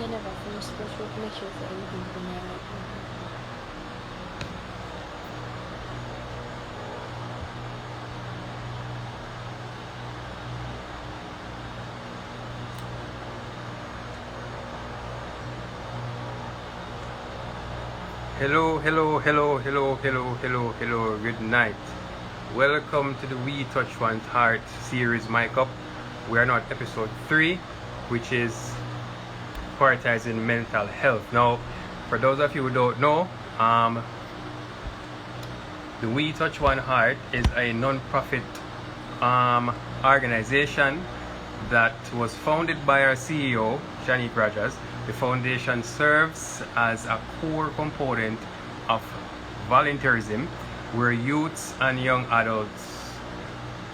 never finish but we make sure for everything to be right. Hello, hello, good night. Welcome to the We Touch One's Heart series, Mic Up. We are now at episode 3, which is prioritizing mental health. Now, for those of you who don't know, the We Touch One Heart is a non-profit organization that was founded by our CEO, Shanique Rogers. The foundation serves as a core component of volunteerism, where youths and young adults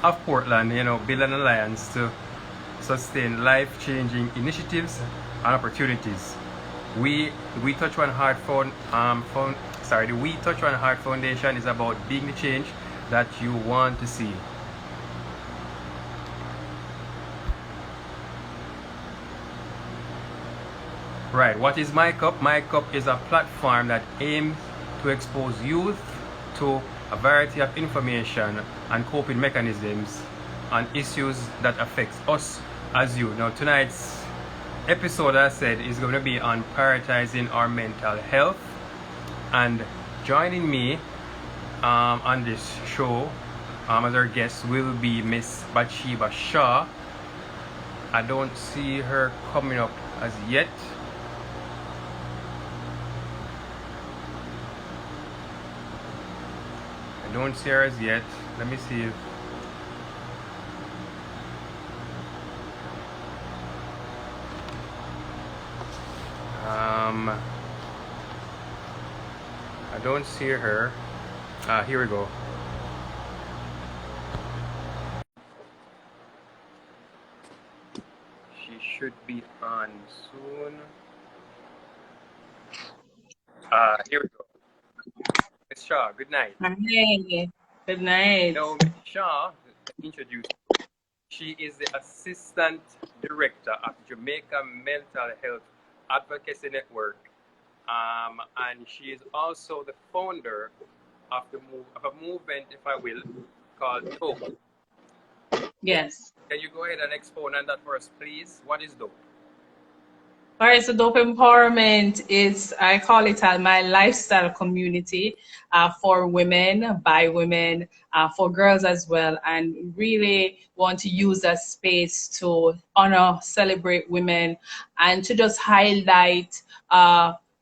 of Portland, build an alliance to sustain life-changing initiatives and opportunities. The We Touch One Heart Foundation is about being the change that you want to see. Right, what is My Cup? My Cup is a platform that aims to expose youth to a variety of information and coping mechanisms on issues that affect us as youth. Now, tonight's episode, as I said, is going to be on prioritizing our mental health. And joining me on this show as our guest will be Miss Bathsheba Shaw. I don't see her coming up as yet. I don't see her as yet. Let me see if I don't see her. Here we go. She should be on soon. Here we go. Miss Shaw, good night. Hi, good night. Now, Miss Shaw, introduce you. She is the Assistant Director of Jamaica Mental Health Advocacy Network, and she is also the founder of a movement, if I will, called DOPE. Yes. Can you go ahead and expound on that for us, please? What is DOPE? All right, so Dope Empowerment is, I call it my lifestyle community for women, by women, for girls as well, and really want to use that space to honor, celebrate women, and to just highlight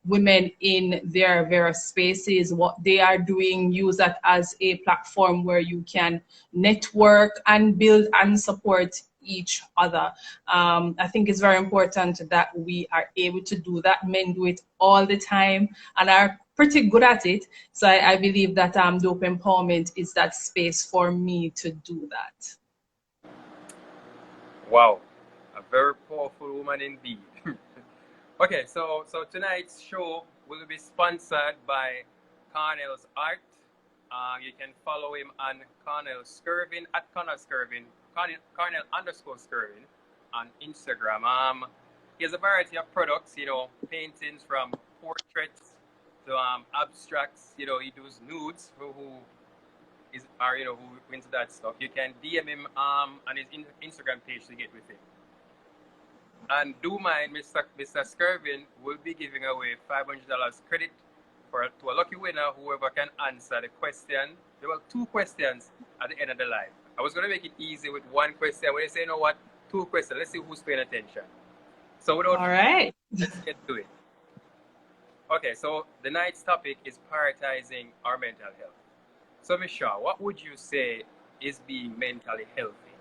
women in their various spaces, what they are doing, use that as a platform where you can network and build and support each other. I think it's very important that we are able to do that. Men do it all the time and are pretty good at it. So I believe that Dope Empowerment is that space for me to do that. Wow, a very powerful woman indeed. Okay, so tonight's show will be sponsored by Cornell's Art. You can follow him on Cornell Skirvin at Cornell Skirvin, Cornell_Skirvin on Instagram. He has a variety of products, paintings from portraits to abstracts. He does nudes who into that stuff. You can DM him on his Instagram page to get with him. And do mind, Mr. Skirvin will be giving away $500 credit to a lucky winner, whoever can answer the question. There were 2 questions at the end of the live. I was going to make it easy with 1 question. When you say, 2 questions, let's see who's paying attention. So without All right, let's get to it. Okay, so the night's topic is prioritizing our mental health. So, Ms. Shaw, what would you say is being mentally healthy?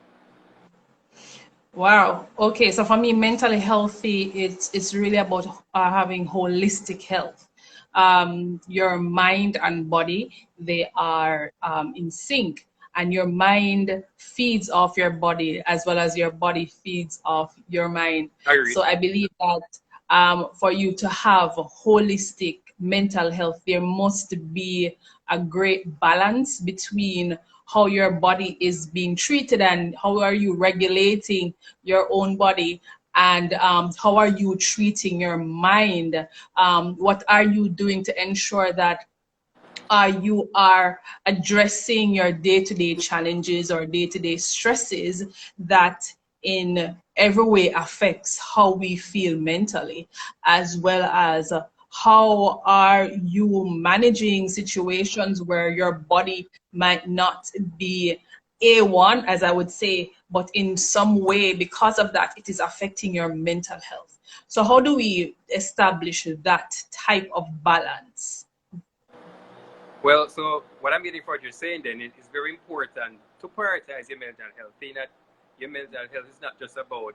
Wow. Okay. So for me, mentally healthy, it's really about having holistic health. Your mind and body, they are in sync, and your mind feeds off your body as well as your body feeds off your mind. So I believe that for you to have a holistic mental health, there must be a great balance between how your body is being treated and how are you regulating your own body and how are you treating your mind? What are you doing to ensure that you are addressing your day-to-day challenges or day-to-day stresses that in every way affects how we feel mentally, as well as how are you managing situations where your body might not be A1, as I would say, but in some way, because of that, it is affecting your mental health. So how do we establish that type of balance? Well, so what I'm getting for what you're saying then is it's very important to prioritize your mental health. Saying that your mental health is not just about,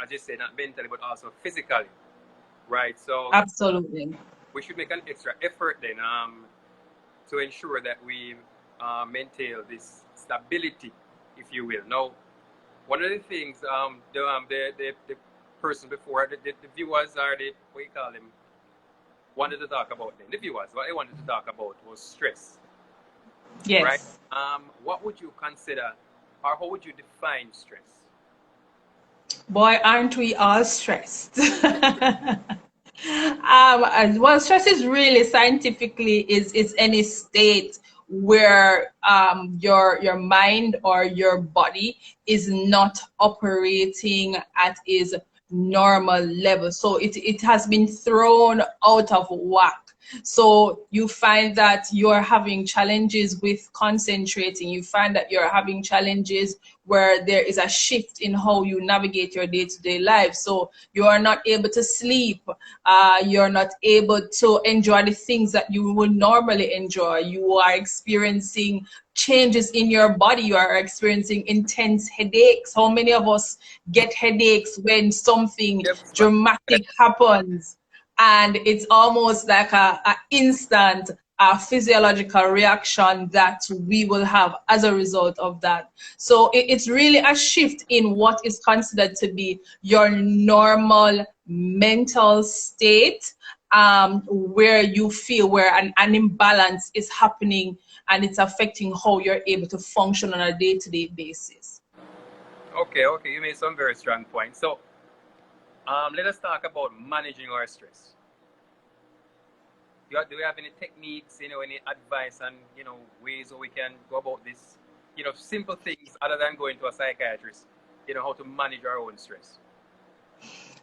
as you say, not mentally, but also physically, right? So Absolutely. we should make an extra effort then to ensure that we maintain this stability, if you will. Now, one of the things the person before, the viewers are the, what you call them, wanted to talk about then. The viewers, what they wanted to talk about was stress, right? Yes. What would you consider, or how would you define stress? Boy, aren't we all stressed? Well, stress is really scientifically is any state where your mind or your body is not operating at its normal level. So it has been thrown out of whack. So you find that you're having challenges with concentrating. You find that you're having challenges where there is a shift in how you navigate your day-to-day life. So you are not able to sleep. You're not able to enjoy the things that you would normally enjoy. You are experiencing changes in your body. You are experiencing intense headaches. How many of us get headaches when something Yep. dramatic happens? And it's almost like a instant physiological reaction that we will have as a result of that. So it's really a shift in what is considered to be your normal mental state, where you feel where an imbalance is happening and it's affecting how you're able to function on a day-to-day basis. Okay, okay, you made some very strong points. So let us talk about managing our stress. Do we have any techniques, any advice and, ways that we can go about this? Simple things other than going to a psychiatrist, how to manage our own stress.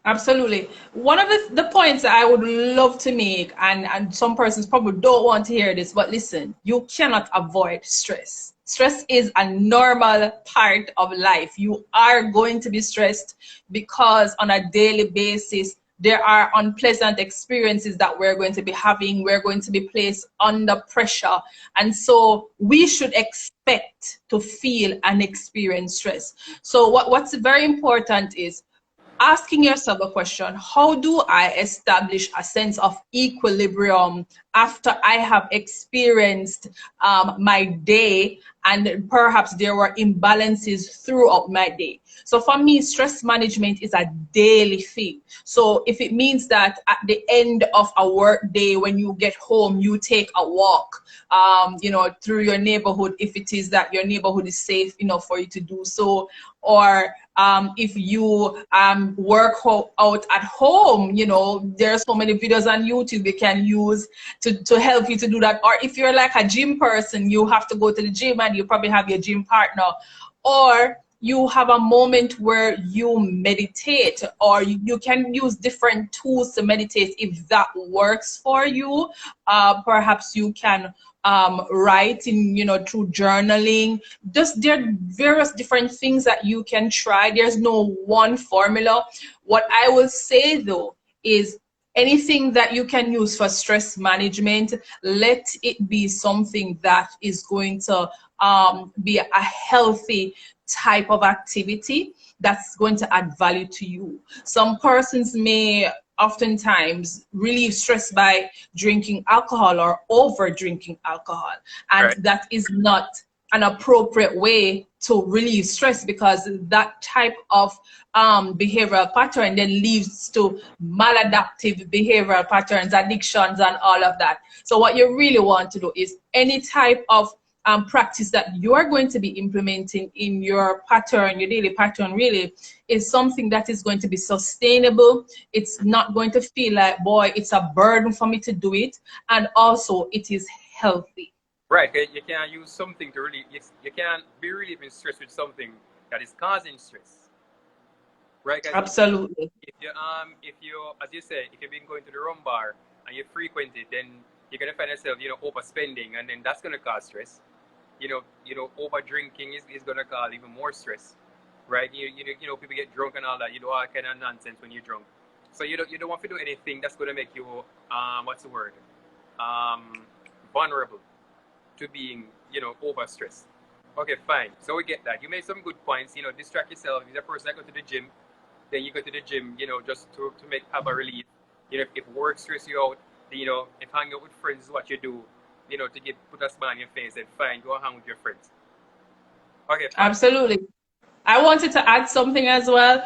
Absolutely. One of the points that I would love to make, and some persons probably don't want to hear this, but listen, you cannot avoid stress. Stress is a normal part of life. You are going to be stressed because on a daily basis, there are unpleasant experiences that we're going to be having. We're going to be placed under pressure. And so we should expect to feel and experience stress. So what's very important is asking yourself a question: how do I establish a sense of equilibrium after I have experienced my day and perhaps there were imbalances throughout my day? So for me, stress management is a daily thing. So if it means that at the end of a work day, when you get home, you take a walk, through your neighborhood, if it is that your neighborhood is safe enough for you to do so, or if you work out at home, there are so many videos on YouTube you can use to help you to do that. Or if you're like a gym person, you have to go to the gym and you probably have your gym partner. Or you have a moment where you meditate, or you can use different tools to meditate if that works for you. Perhaps you can write in, through journaling. Just there are various different things that you can try. There's no one formula. What I will say though is anything that you can use for stress management, let it be something that is going to be a healthy type of activity that's going to add value to you. Some persons may oftentimes relieve stress by drinking alcohol or over drinking alcohol, and Right. that is not an appropriate way to relieve stress, because that type of behavioral pattern then leads to maladaptive behavioral patterns, addictions, and all of that. So what you really want to do is any type of practice that you are going to be implementing in your pattern, your daily pattern, really is something that is going to be sustainable. It's not going to feel like, boy, it's a burden for me to do it. And also it is healthy. Right. You can't use something to relieve. You can't be relieving stress with something that is causing stress. Right? Absolutely. If you, as you say, if you've been going to the rum bar and you frequent it, then you're gonna find yourself, overspending, and then that's gonna cause stress. Over drinking is gonna cause even more stress, right? People get drunk and all that. You do all kind of nonsense when you're drunk. So you don't want to do anything that's gonna make you what's the word? Vulnerable to being overstressed. Okay, fine. So we get that. You made some good points. Distract yourself. If you're a person that go to the gym, then you go to the gym, just to have a relief. If work stress you out, then, if hanging out with friends is what you do, to put a smile on your face, then fine, go hang with your friends. Okay, fine. Absolutely. I wanted to add something as well.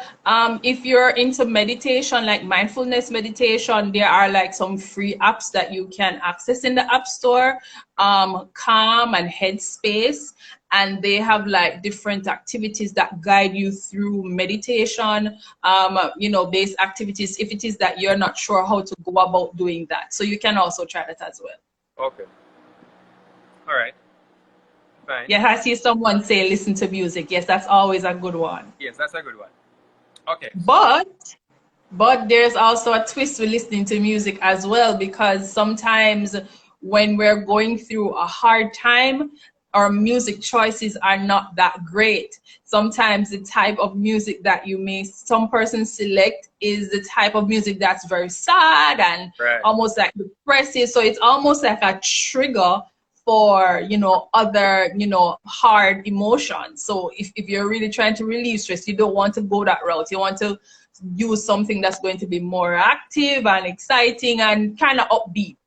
If you're into meditation, like mindfulness meditation, there are like some free apps that you can access in the App Store, Calm and Headspace, and they have like different activities that guide you through meditation, based activities if it is that you're not sure how to go about doing that. So you can also try that as well. Okay. All right. Fine. Yeah, I see someone say listen to music. Yes, that's always a good one. Yes, that's a good one. Okay. But there's also a twist with listening to music as well, because sometimes when we're going through a hard time, our music choices are not that great. Sometimes the type of music that some persons select is the type of music that's very sad and almost like depressive. So it's almost like a trigger for other hard emotions. So if you're really trying to relieve stress, you don't want to go that route. You want to use something that's going to be more active and exciting and kind of upbeat.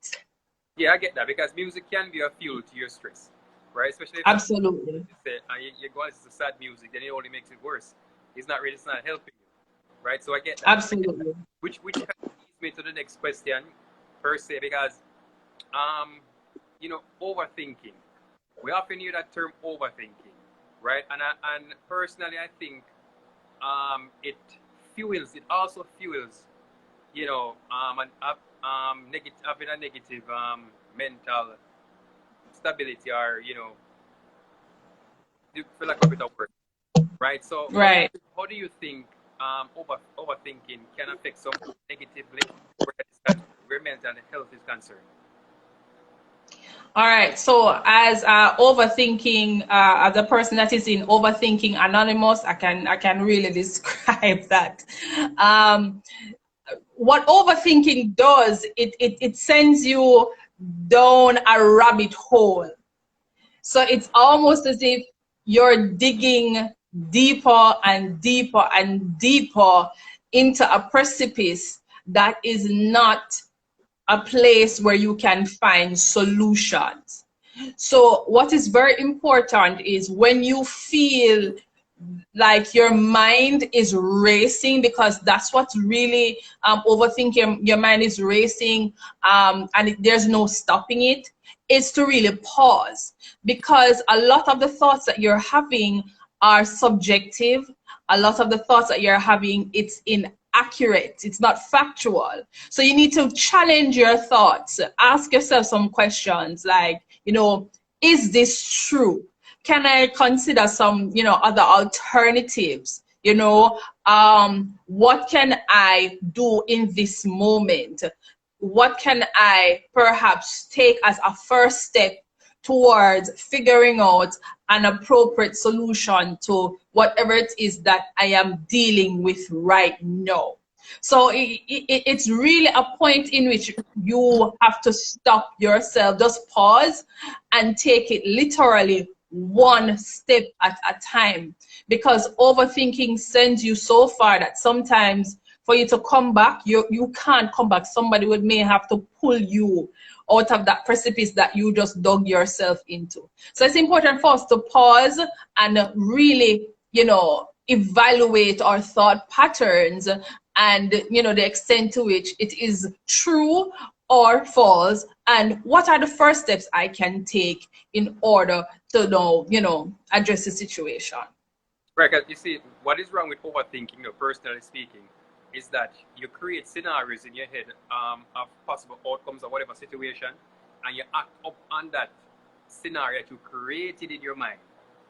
Yeah, I get that, because music can be a fuel to your stress, right? Especially if Absolutely. you go listen to sad music, then it only makes it worse. It's not helping you, right? So I get that. Absolutely. Which kind of leads me to the next question per se, because overthinking. We often hear that term overthinking, right? And personally, I think it also fuels, having a negative mental stability, or for lack of a better word, right? So right. How do you think overthinking can affect someone negatively where mental health is concerned? All right. So as overthinking, as a person that is in Overthinking Anonymous, I can really describe that. What overthinking does, it sends you down a rabbit hole. So it's almost as if you're digging deeper and deeper and deeper into a precipice that is not a place where you can find solutions. So what is very important is when you feel like your mind is racing, because that's what's really overthinking. Your mind is racing, and there's no stopping it. Is to really pause, because a lot of the thoughts that you're having are subjective. A lot of the thoughts that you're having, it's inaccurate. It's not factual. So you need to challenge your thoughts. Ask yourself some questions like, is this true? Can I consider some, other alternatives? What can I do in this moment? What can I perhaps take as a first step towards figuring out an appropriate solution to whatever it is that I am dealing with right now? So it's really a point in which you have to stop yourself, just pause and take it literally one step at a time, because overthinking sends you so far that sometimes for you to come back, you can't come back. Somebody may have to pull you out of that precipice that you just dug yourself into. So it's important for us to pause and really, evaluate our thought patterns and, the extent to which it is true or false, and what are the first steps I can take in order to address the situation. Right, 'cause you see, what is wrong with overthinking, personally speaking, is that you create scenarios in your head of possible outcomes of whatever situation, and you act up on that scenario that you created in your mind.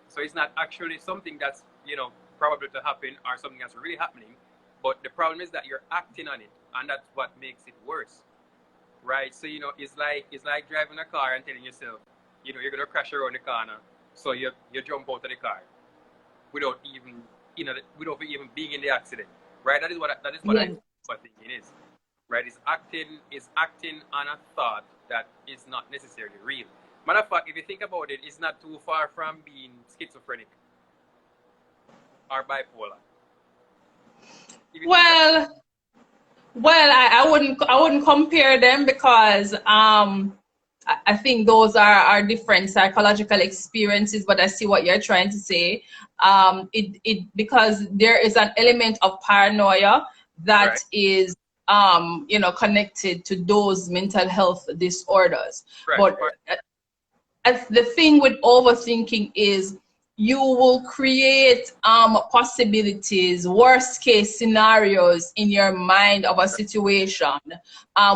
So it's not actually something that's, probable to happen or something that's really happening, but the problem is that you're acting on it, and that's what makes it worse, right? So, it's like driving a car and telling yourself, you're going to crash around the corner, so you jump out of the car without even being in the accident, right? That is what Yeah. I thinking is, right? It's acting on a thought that is not necessarily real. Matter of fact, if you think about it, it's not too far from being schizophrenic or bipolar. Well, I wouldn't compare them because I think those are different psychological experiences, but I see what you're trying to say. It because there is an element of paranoia that Right. is connected to those mental health disorders. Right. But the thing with overthinking is you will create possibilities, worst case scenarios in your mind of a situation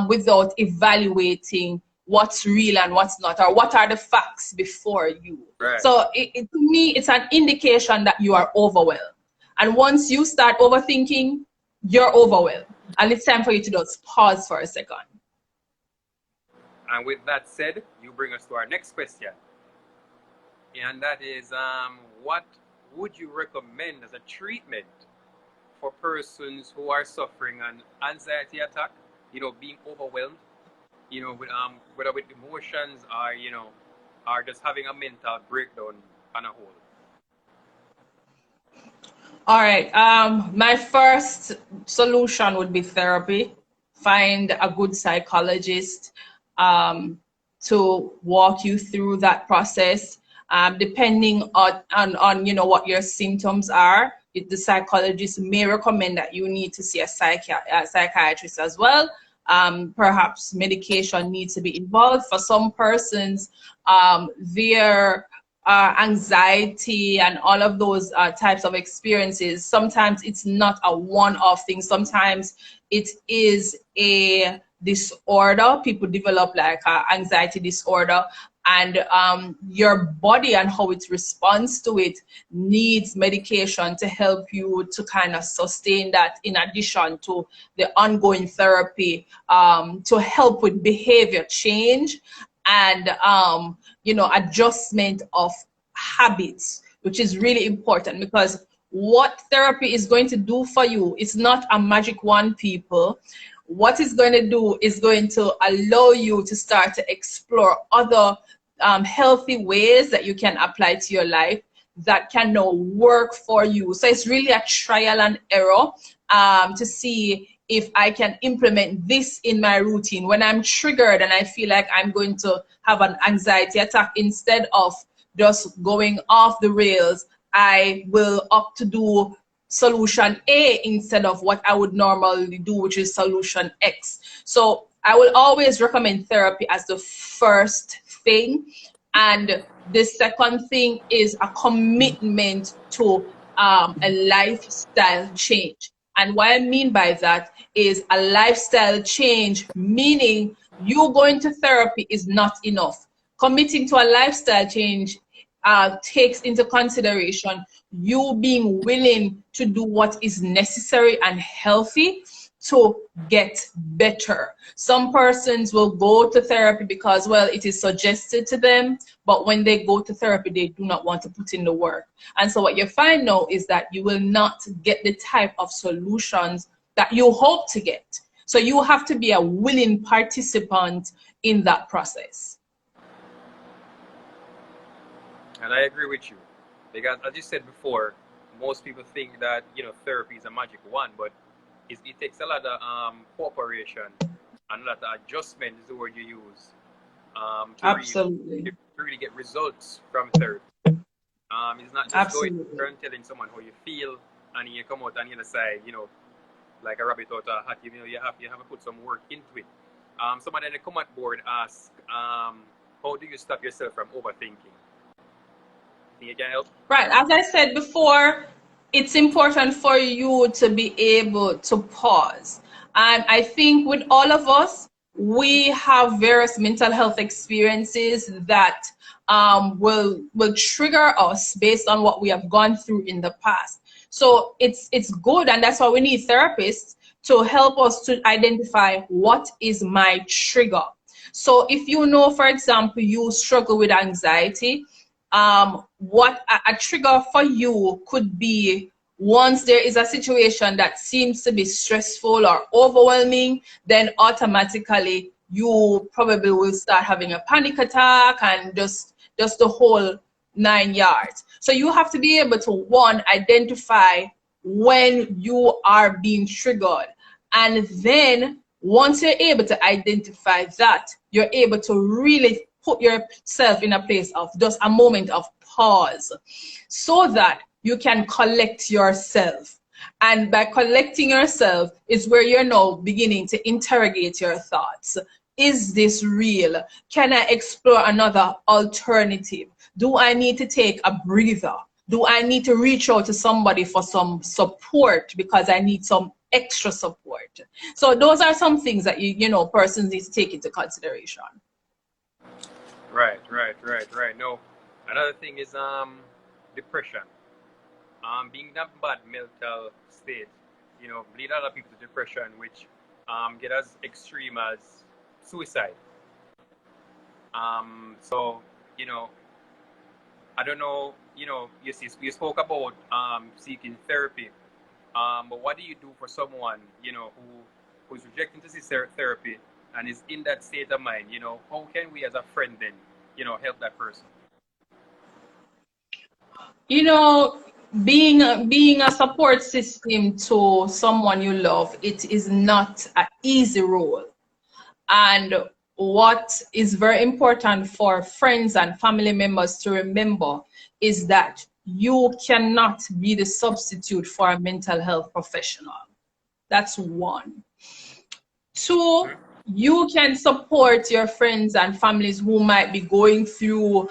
without evaluating what's real and what's not, or what are the facts before you. Right. So to me, it's an indication that you are overwhelmed. And once you start overthinking, you're overwhelmed. And it's time for you to just pause for a second. And with that said, you bring us to our next question. And that is, what would you recommend as a treatment for persons who are suffering an anxiety attack, being overwhelmed, with whether with emotions or just having a mental breakdown on a whole? All right. My first solution would be therapy. Find a good psychologist to walk you through that process. Depending on what your symptoms are, the psychologist may recommend that you need to see a psychiatrist as well. Perhaps medication needs to be involved. For some persons, their anxiety and all of those types of experiences, sometimes it's not a one-off thing. Sometimes it is a disorder. People develop like anxiety disorder, and your body and how it responds to it needs medication to help you to kind of sustain that, in addition to the ongoing therapy to help with behavior change and adjustment of habits, which is really important, because what therapy is going to do for you is not a magic wand, people. What it's going to do is going to allow you to start to explore other healthy ways that you can apply to your life that can now work for you. So it's really a trial and error to see if I can implement this in my routine. When I'm triggered and I feel like I'm going to have an anxiety attack, instead of just going off the rails, I will opt to do solution A instead of what I would normally do, which is solution X. So I will always recommend therapy as the first thing. And the second thing is a commitment to a lifestyle change. And what I mean by that is a lifestyle change, meaning you going to therapy is not enough. Committing to a lifestyle change takes into consideration you being willing to do what is necessary and healthy to get better. Some persons will go to therapy because, well, it is suggested to them, but when they go to therapy, they do not want to put in the work. And so what you find now is that you will not get the type of solutions that you hope to get. So you have to be a willing participant in that process. And I agree with you, because as you said before, most people think that therapy is a magic wand, but it takes a lot of cooperation and a lot of adjustment is the word you use Absolutely. to really get results from therapy. It's not just Absolutely. going and telling someone how you feel and you come out on the other side, like a rabbit out of a hat. You have to put some work into it. Somebody in the comment board asked, how do you stop yourself from overthinking? Think you can help? Right. As I said before, it's important for you to be able to pause. And I think with all of us, we have various mental health experiences that will trigger us based on what we have gone through in the past. So it's good, and that's why we need therapists to help us to identify what is my trigger. So if you know, for example, you struggle with anxiety, what a trigger for you could be once there is a situation that seems to be stressful or overwhelming, then automatically you probably will start having a panic attack and just the whole 9 yards. So you have to be able to, one, identify when you are being triggered, and then once you're able to identify that, you're able to really put yourself in a place of just a moment of pause so that you can collect yourself. And by collecting yourself is where you're now beginning to interrogate your thoughts. Is this real? Can I explore another alternative? Do I need to take a breather? Do I need to reach out to somebody for some support because I need some extra support? So those are some things that you know persons need to take into consideration. Right. No, another thing is depression. Being in a bad mental state, lead other people to depression, which get as extreme as suicide. So I don't know. You spoke about seeking therapy. But what do you do for someone who's rejecting to see therapy and is in that state of mind? How can we as a friend then help that person? You know, being a support system to someone you love, it is not an easy role. And what is very important for friends and family members to remember is that you cannot be the substitute for a mental health professional. That's one. Two, you can support your friends and families who might be going through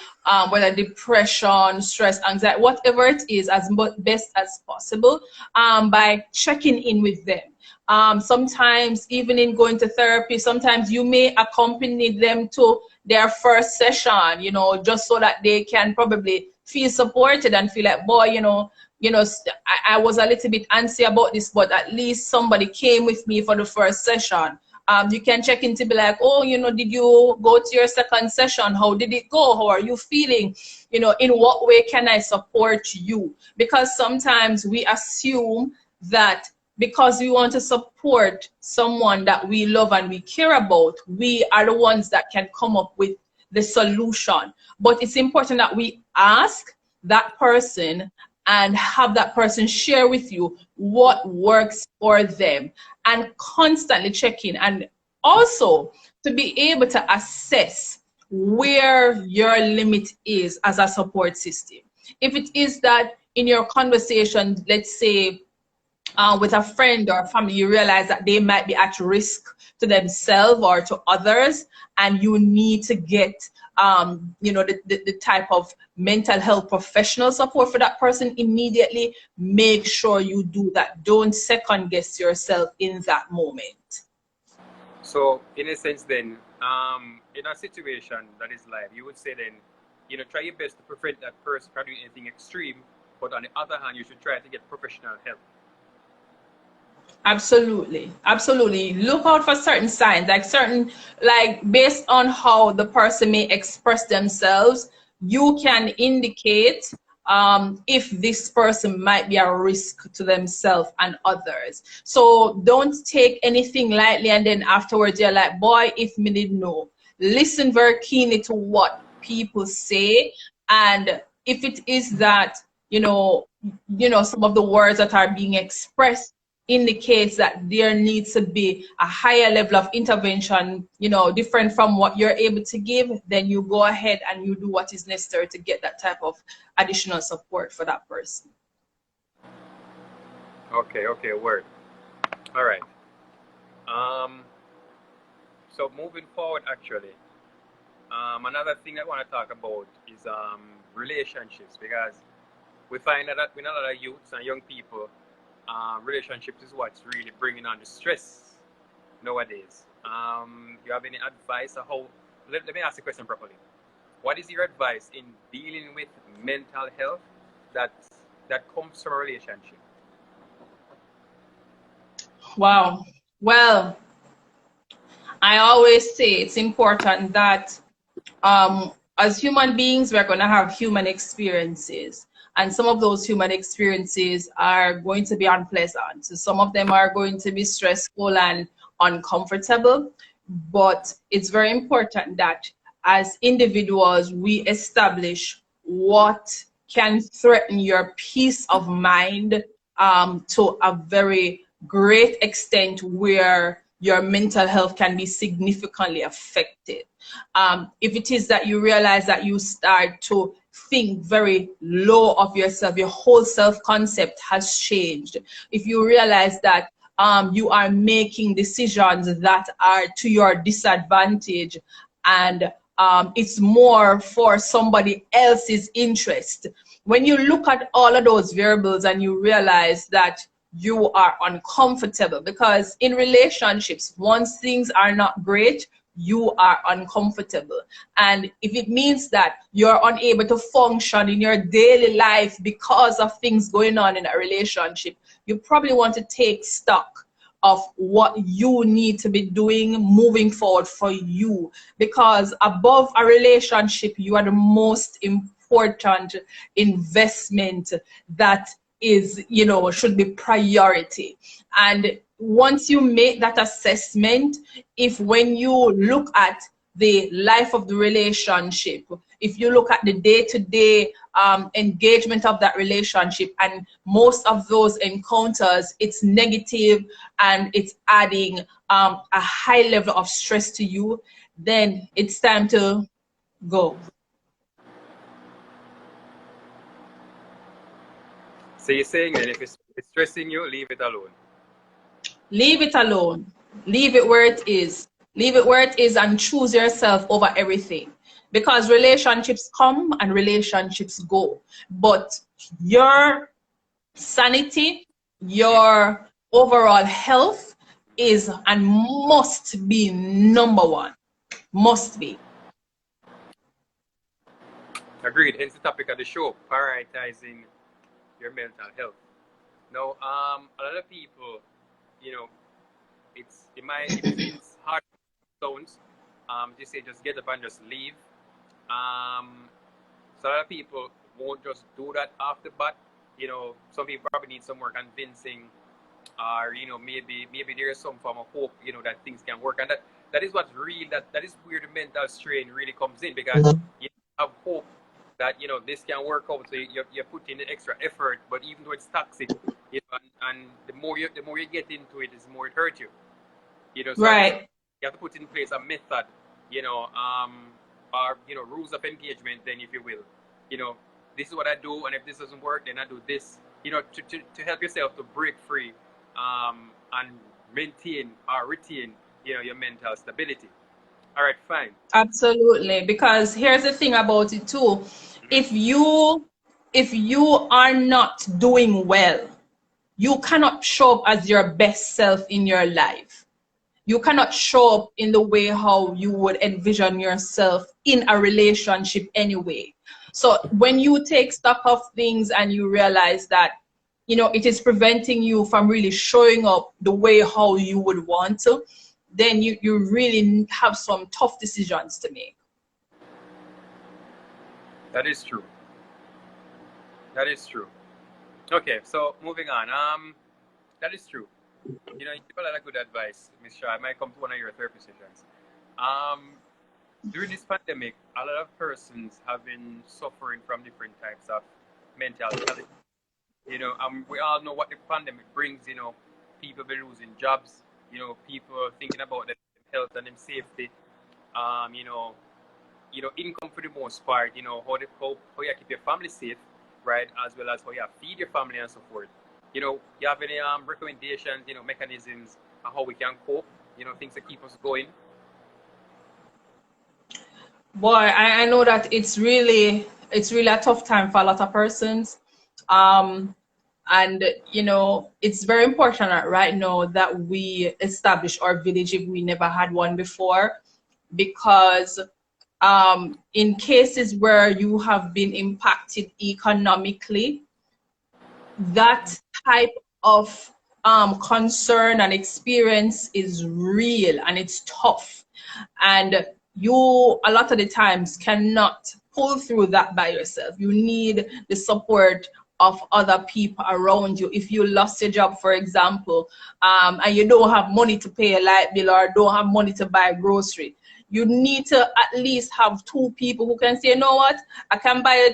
whether depression, stress, anxiety, whatever it is, as best as possible by checking in with them. Sometimes even in going to therapy, sometimes you may accompany them to their first session, just so that they can probably feel supported and feel like, boy, I was a little bit antsy about this, but at least somebody came with me for the first session. You can check in to be like, oh, did you go to your second session? How did it go? How are you feeling? In what way can I support you? Because sometimes we assume that because we want to support someone that we love and we care about, we are the ones that can come up with the solution. But it's important that we ask that person and have that person share with you what works for them, and constantly check in, and also to be able to assess where your limit is as a support system. If it is that in your conversation, let's say with a friend or family, you realize that they might be at risk to themselves or to others, and you need to get the type of mental health professional support for that person immediately, make sure you do that. Don't second guess yourself in that moment. So in a sense then, in a situation that is live, you would say then, try your best to prevent that person from doing anything extreme, but on the other hand, you should try to get professional help. Absolutely. Look out for certain signs, like based on how the person may express themselves, you can indicate if this person might be a risk to themselves and others. So don't take anything lightly and then afterwards you're like, boy, if me didn't know. Listen very keenly to what people say, and if it is that some of the words that are being expressed indicates that there needs to be a higher level of intervention, different from what you're able to give, then you go ahead and you do what is necessary to get that type of additional support for that person. Okay, word. All right. So moving forward, actually, another thing I want to talk about is relationships, because we find that with a lot of youths and young people, relationships is what's really bringing on the stress nowadays. You have any advice on how? Let me ask the question properly. What is your advice in dealing with mental health that comes from a relationship? Wow. Well, I always say it's important that as human beings, we're going to have human experiences. And some of those human experiences are going to be unpleasant. So some of them are going to be stressful and uncomfortable. But it's very important that as individuals, we establish what can threaten your peace of mind to a very great extent where your mental health can be significantly affected. If it is that you realize that you start to think very low of yourself, your whole self-concept has changed. If you realize that you are making decisions that are to your disadvantage, and it's more for somebody else's interest. When you look at all of those variables and you realize that you are uncomfortable, because in relationships, once things are not great, you are uncomfortable. And if it means that you're unable to function in your daily life because of things going on in a relationship, you probably want to take stock of what you need to be doing moving forward for you, because above a relationship, you are the most important investment that is, you know, should be priority. And once you make that assessment, if when you look at the life of the relationship, if you look at the day-to-day engagement of that relationship, and most of those encounters, it's negative and it's adding a high level of stress to you, then it's time to go. So you're saying that if it's stressing you, leave it alone. Leave it alone. Leave it where it is. Leave it where it is and choose yourself over everything. Because relationships come and relationships go. But your sanity, your overall health is and must be number one. Must be. Agreed. Hence the topic of the show: prioritizing your mental health. Now, a lot of people, you know, it's it's hard tones. Just say just get up and just leave. So a lot of people won't just do that off the bat. You know, some people probably need some more convincing, or you know, maybe there is some form of hope. You know, that things can work, and that is what's real. That is where the mental strain really comes in, because you have hope that you know this can work out. So you put in the extra effort, but even though it's toxic, you know, and the more you get into it, the more it hurts you. You know, so Right. you have to put in place a method, you know, or you know, rules of engagement. Then, if you will, you know, this is what I do, and if this doesn't work, then I do this. You know, to help yourself to break free, and maintain or retain, you know, your mental stability. All right, fine. Absolutely. Because here's the thing about it too. If you are not doing well, you cannot show up as your best self in your life. You cannot show up in the way how you would envision yourself in a relationship anyway. So when you take stock of things and you realize that, you know, it is preventing you from really showing up the way how you would want to, then you really have some tough decisions to make. That is true. That is true. Okay, so moving on. That is true. You know, you give a lot of good advice, Miss Shaw. I might come to one of your therapy sessions. During this pandemic, a lot of persons have been suffering from different types of mental challenges. You know, we all know what the pandemic brings. You know, people be losing jobs. You know, people thinking about their health and their safety. You know, income for the most part. You know, how you keep your family safe, right? As well as how you feed your family and so forth. You know, you have any recommendations? You know, mechanisms on how we can cope. You know, things that keep us going. Boy, I know that it's really a tough time for a lot of persons. Um, and it's very important right now that we establish our village if we never had one before, because in cases where you have been impacted economically, that type of concern and experience is real and it's tough, and you a lot of the times cannot pull through that by yourself. You need the support of other people around you. If you lost your job, for example, and you don't have money to pay a light bill or don't have money to buy grocery, you need to at least have two people who can say, you know what, I can buy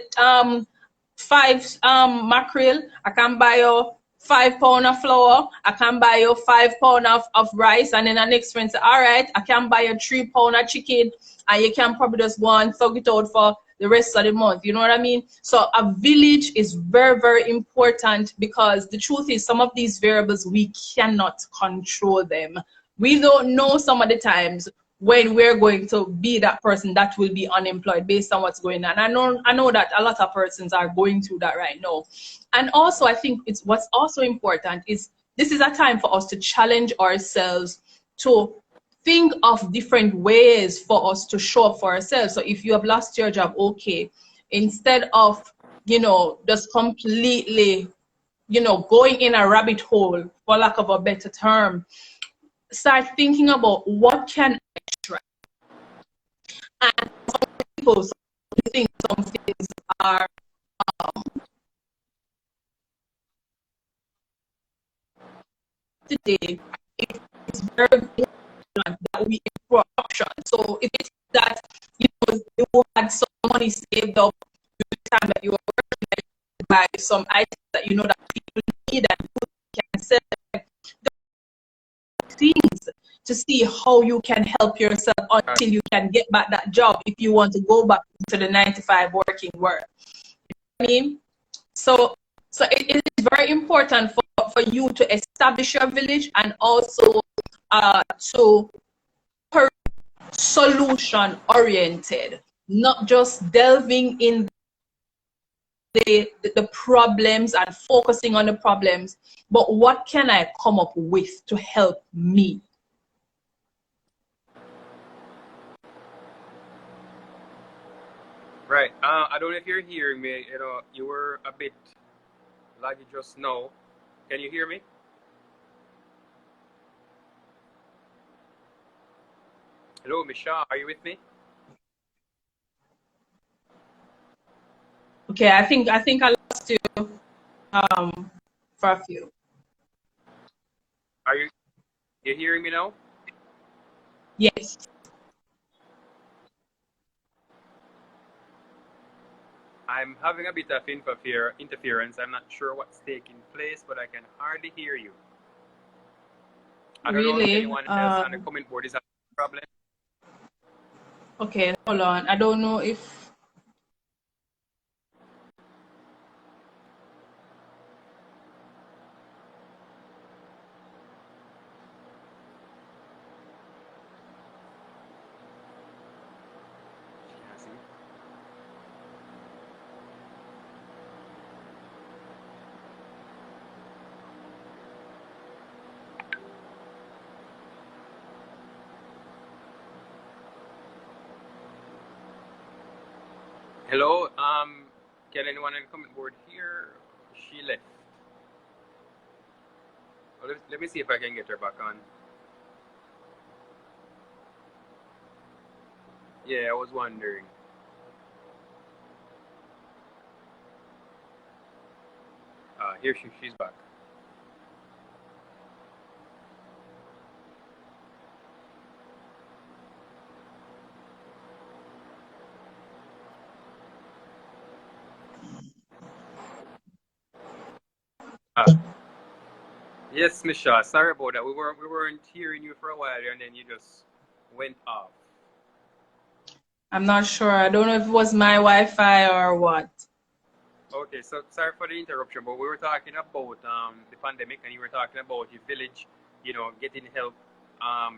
five mackerel, I can buy you 5 pound of flour, I can buy you 5 pound of rice, and then the next friend say, all right, I can buy you 3 pound of chicken, and you can probably just go and thug it out for the rest of the month. You know what I mean? So a village is very, very important, because the truth is some of these variables we cannot control them. We don't know some of the times when we're going to be that person that will be unemployed based on what's going on. I know that a lot of persons are going through that right now. And also I think it's what's also important is this is a time for us to challenge ourselves to think of different ways for us to show up for ourselves. So if you have lost your job, okay, instead of just completely going in a rabbit hole, for lack of a better term, start thinking about what can I try. And people think some things are today. It's very important that we explore options. So if it's that you had some money saved up during the time that you were working, that you buy some items that you know that people need and you can sell things to see how you can help yourself until you can get back that job if you want to go back to the 9 to 5 working world. I mean, so it is very important for you to establish your village, and also to solution oriented, not just delving in the problems and focusing on the problems, but what can I come up with to help me? Right. I don't know if you're hearing me. You were a bit laggy just now. Can you hear me? Hello, Michelle. Are you with me? Okay, I think I lost you for a few. Are you hearing me now? Yes. I'm having a bit of interference. I'm not sure what's taking place, but I can hardly hear you. I don't know if Really? anyone else on the comment board is having a problem. Okay, hold on. I don't know if Hello. Can anyone on the comment board hear? She left. Well, let me see if I can get her back on. Yeah, I was wondering. Here she's back. Yes, Michelle. Sorry about that. We weren't hearing you for a while, and then you just went off. I'm not sure. I don't know if it was my Wi-Fi or what. Okay, so sorry for the interruption, but we were talking about the pandemic, and you were talking about your village, getting help,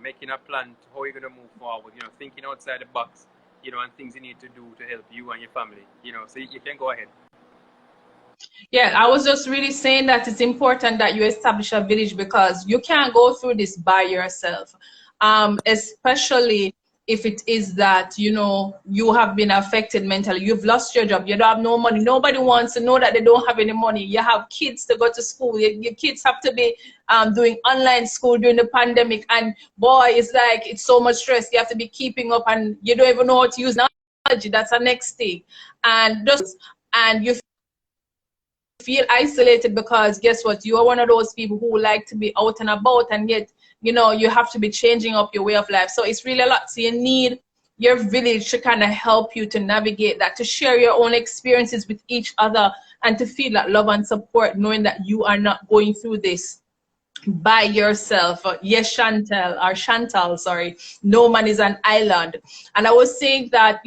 making a plan to how you're gonna move forward, thinking outside the box. and things you need to do to help you and your family, so you can go ahead. Yeah, I was just really saying that it's important that you establish a village, because you can't go through this by yourself, especially if it is that, you have been affected mentally. You've lost your job. You don't have no money. Nobody wants to know that they don't have any money. You have kids to go to school. Your kids have to be doing online school during the pandemic. And boy, it's like it's so much stress. You have to be keeping up, and you don't even know how to use technology. That's the next thing. And you feel isolated, because guess what, you are one of those people who like to be out and about, and yet you have to be changing up your way of life. So it's really a lot. So you need your village to kind of help you to navigate that, to share your own experiences with each other, and to feel that love and support, knowing that you are not going through this by yourself. Yes, Chantal, sorry, no man is an island. And I was saying that,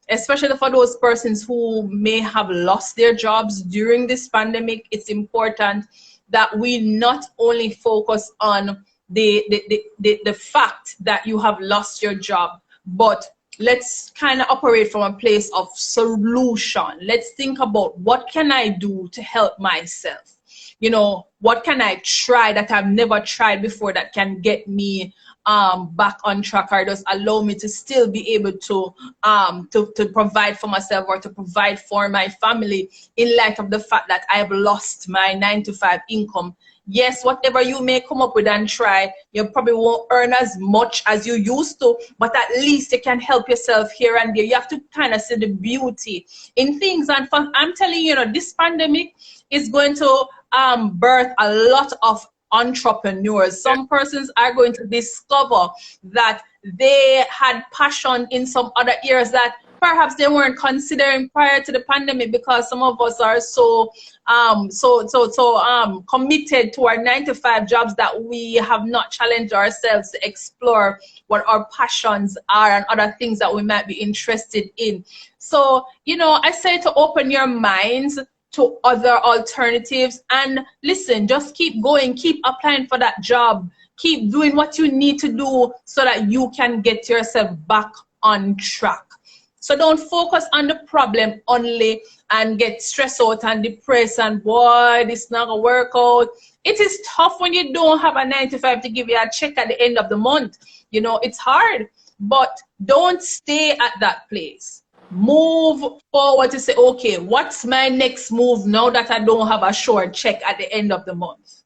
especially for those persons who may have lost their jobs during this pandemic, it's important that we not only focus on the fact that you have lost your job, but let's kind of operate from a place of solution. Let's think about, what can I do to help myself? What can I try that I've never tried before that can get me back on track, or just allow me to still be able to provide for myself, or to provide for my family, in light of the fact that I've lost my 9-to-5 income. Yes, whatever you may come up with and try, you probably won't earn as much as you used to, but at least you can help yourself here and there. You have to kind of see the beauty in things. And I'm telling you, this pandemic is going to birth a lot of entrepreneurs. Some persons are going to discover that they had passion in some other areas that perhaps they weren't considering prior to the pandemic, because some of us are so committed to our 9-to-5 jobs that we have not challenged ourselves to explore what our passions are and other things that we might be interested in. So, I say to open your minds to other alternatives, and listen, just keep going, keep applying for that job, keep doing what you need to do so that you can get yourself back on track. So don't focus on the problem only and get stressed out and depressed and, boy, this not gonna work out. It is tough when you don't have a 9-to-5 to give you a check at the end of the month. It's hard, but don't stay at that place. Move forward to say, okay, what's my next move now that I don't have a short check at the end of the month?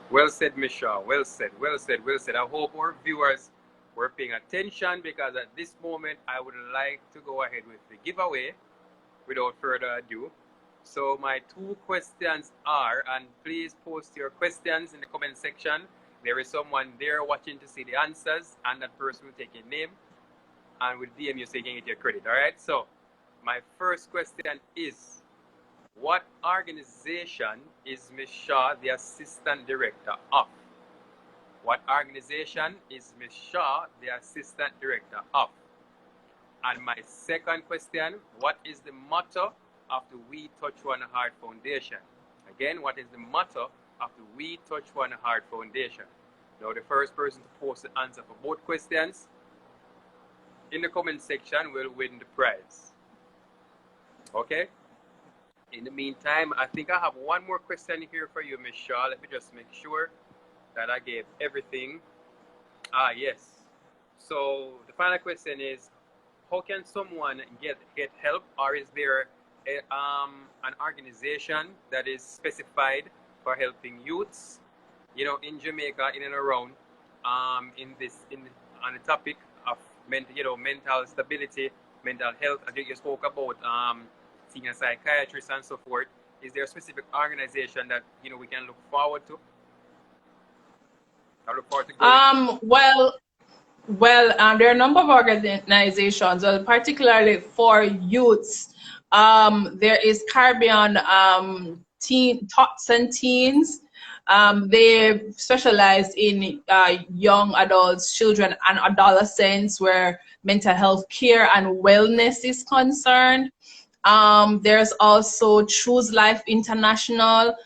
Well said, Ms. Shaw. Well said, well said, well said. I hope our viewers were paying attention, because at this moment I would like to go ahead with the giveaway without further ado. So my 2 questions are, and please post your questions in the comment section. There is someone there watching to see the answers, and that person will take your name and will DM you so you can get your credit. All right. So my first question is, what organization is Ms. Shaw the assistant director of? What organization is Ms. Shaw the assistant director of? And my second question, what is the motto of the We Touch One Heart Foundation? Again, what is the motto of the We Touch One Heart Foundation? Now, the first person to post the answer for both questions in the comment section will win the prize. Okay? In the meantime, I think I have one more question here for you, Ms. Shaw. Let me just make sure that I gave everything. Yes. So the final question is, how can someone get help, or is there an organization that is specified for helping youths, in Jamaica, in and around, on the topic of mental stability, mental health? I think you spoke about seeing a psychiatrist and so forth. Is there a specific organization that we can look forward to? I look forward to going. There are a number of organizations, particularly for youths. There is Caribbean Tots and Teens. They specialize in young adults, children, and adolescents, where mental health care and wellness is concerned. There's also Choose Life International.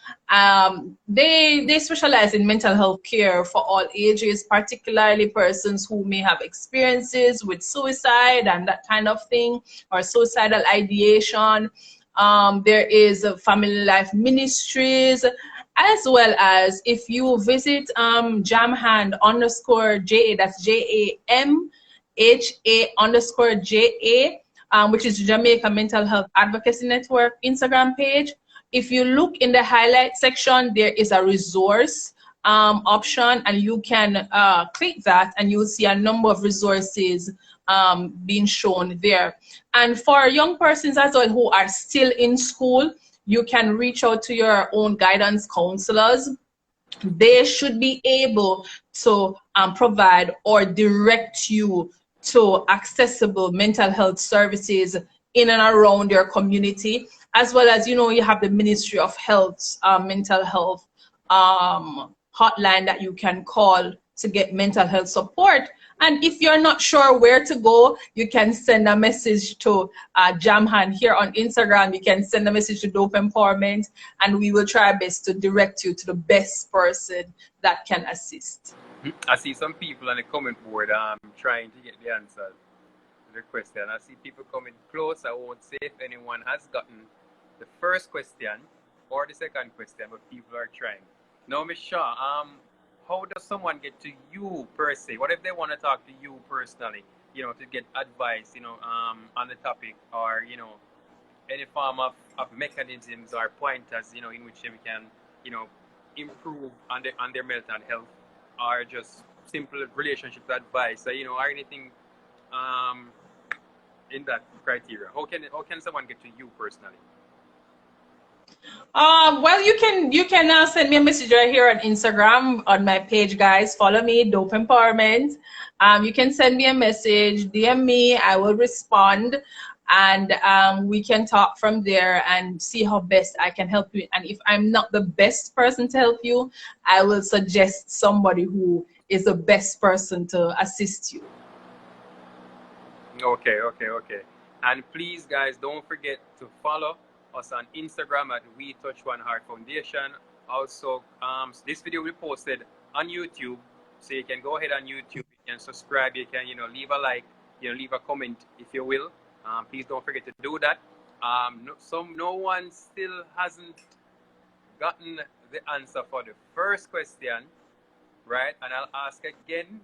They specialize in mental health care for all ages, particularly persons who may have experiences with suicide and that kind of thing, or suicidal ideation. There is Family Life Ministries, as well as if you visit Jamhand underscore JA, that's JAMHA underscore JA, which is Jamaica Mental Health Advocacy Network Instagram page. If you look in the highlight section, there is a resource option, and you can click that and you'll see a number of resources being shown there. And for young persons as well who are still in school, you can reach out to your own guidance counselors. They should be able to provide or direct you to accessible mental health services in and around your community, as well as, you have the Ministry of Health mental health hotline that you can call to get mental health support. And if you're not sure where to go, you can send a message to Jamhan here on Instagram. You can send a message to Dope Empowerment, and we will try our best to direct you to the best person that can assist. I see some people on the comment board trying to get the answers to the question. I see people coming close. I won't say if anyone has gotten the first question or the second question, but people are trying. Now, Ms. Shaw, how does someone get to you per se? What if they want to talk to you personally, to get advice, on the topic, or, any form of mechanisms or pointers, in which we can, improve on their mental health, or just simple relationship advice, or anything in that criteria? How can someone get to you personally? Well, you can send me a message right here on Instagram on my page, guys. Follow me, Dope Empowerment. You can send me a message, DM me, I will respond, and we can talk from there and see how best I can help you. And if I'm not the best person to help you, I will suggest somebody who is the best person to assist you. Okay. And please, guys, don't forget to follow us on Instagram at We Touch One Heart Foundation. Also, this video will be posted on YouTube, so you can go ahead on YouTube, you can subscribe, you can leave a like, leave a comment if you will. Please don't forget to do that. No one still hasn't gotten the answer for the first question, right? And I'll ask again,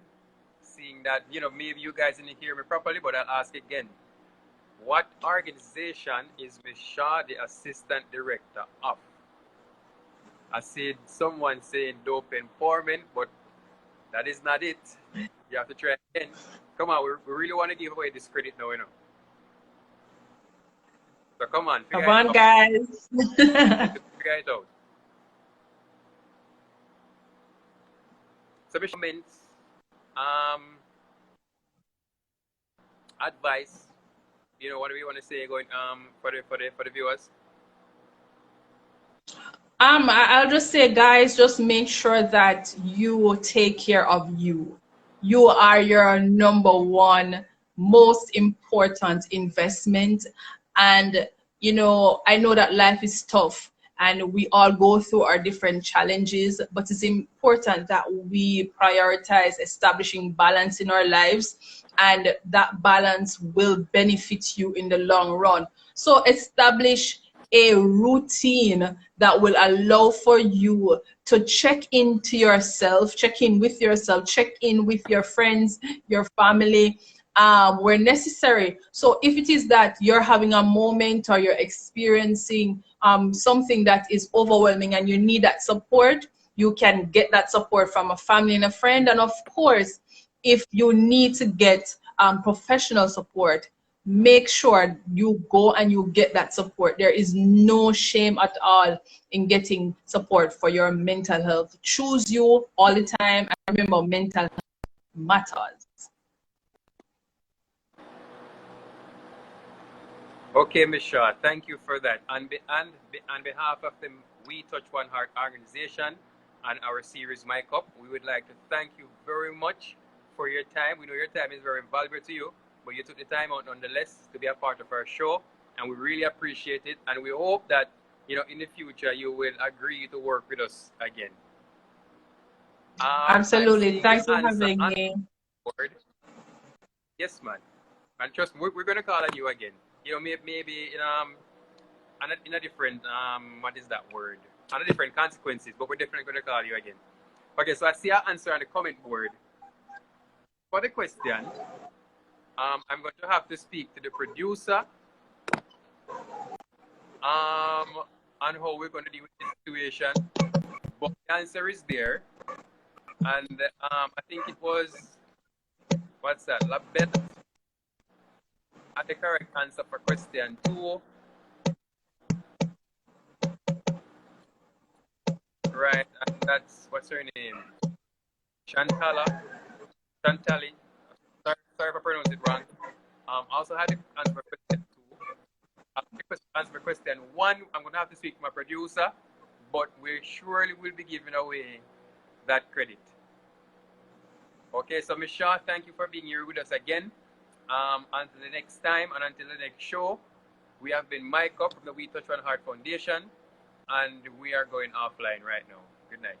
seeing that maybe you guys didn't hear me properly, but I'll ask again. What organization is Ms. Shaw the assistant director of? I said someone saying Dope Empowerment, but that is not it. You have to try again. Come on, we really want to give away this credit now, So come on, Come on, guys. Figure it out. Submissions, advice. What do we want to say going for the viewers? I'll just say, guys, just make sure that you take care of you. You are your number one most important investment. And I know that life is tough and we all go through our different challenges, but it's important that we prioritize establishing balance in our lives, and that balance will benefit you in the long run. So establish a routine that will allow for you to check into yourself, check in with yourself, check in with your friends, your family, where necessary. So if it is that you're having a moment or you're experiencing something that is overwhelming and you need that support, you can get that support from a family and a friend. And of course, if you need to get professional support, make sure you go and you get that support. There is no shame at all in getting support for your mental health. Choose you all the time, and remember, mental health matters. Okay, Ms. Shaw, thank you for that. On behalf of the We Touch One Heart organization and our series Mic Up, we would like to thank you very much for your time. We know your time is very valuable to you, but you took the time out nonetheless to be a part of our show. and we really appreciate it. And we hope that, you know, in the future you will agree to work with us again. I'm Absolutely. seeing the Thanks for answer having on me. the board. Yes, man. And trust me, we're gonna call on you again. You know, maybe in a different what is that word? On a different consequences, but we're definitely gonna call you again. Okay, so I see our answer on the comment board. For the question, I'm going to have to speak to the producer on how we're going to deal with this situation. But the answer is there. And I think it was, what's that? Labette had the correct answer for question 2. Right, and that's, what's her name? Shantali. Sorry if I pronounced it wrong. Also had the answer for question 2. Answer for question 1, I'm going to have to speak to my producer, but we surely will be giving away that credit. Okay, so Ms. Shaw, thank you for being here with us again. Until the next time and until the next show, we have been Mike Up from the We Touch One Heart Foundation, and we are going offline right now. Good night.